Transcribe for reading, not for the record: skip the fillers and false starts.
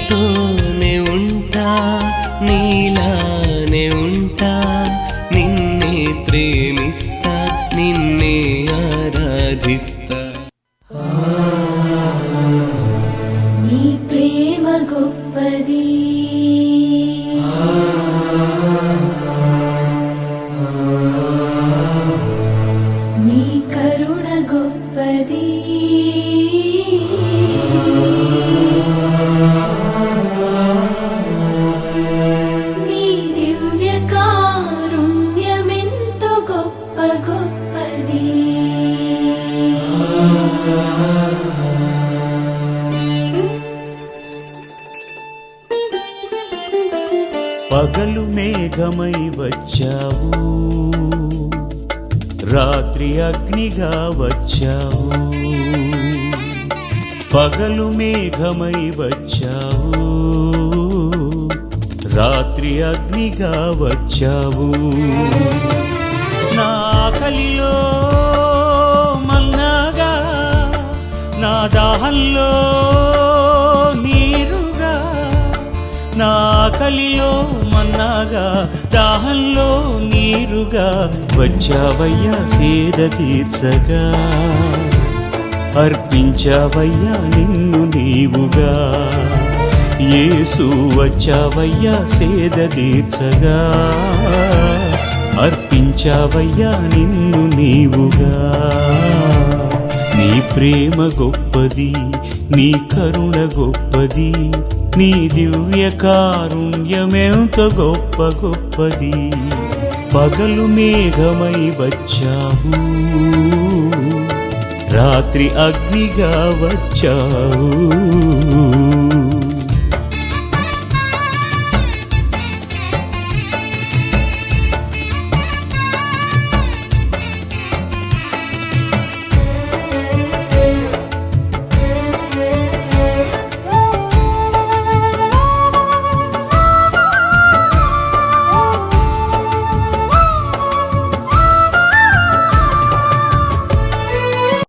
నీతోనే ఉంటా, నీలానే ఉంటా, నిన్నే ప్రేమిస్తా, నిన్నే ఆరాధిస్తా. నీ ప్రేమ గొప్పది, నీ కరుణ గొప్పది, నీ దివ్య కారుణ్యమెంతో గొప్ప గొప్పది. పగలు మేఘమై వచ్చావు, రాత్రి అగ్నిగా వచ్చావు. పగలు మేఘమై వచ్చావు, రాత్రి అగ్నిగా వచ్చావు. నా ఆకలిలో మన్నాగా, నా దాహంలో నీరుగా. నా ఆకలిలో మన్నాగా, దాహంలో నీరుగా వచ్చావయ్యా సేద తీర్చగా. అర్పించావయ్యా నిన్ను నీవుగా. యేసు వచ్చావయ్యా సేద తీర్చగా. అర్పించావయ్యా నిన్ను నీవుగా. నీ ప్రేమ గొప్పది, నీ కరుణ గొప్పది, నీ దివ్య కారుణ్యమెంత గొప్ప గొప్పది. పగలు మేఘమై వచ్చావు, రాత్రి అగ్నిగా వచ్చావు.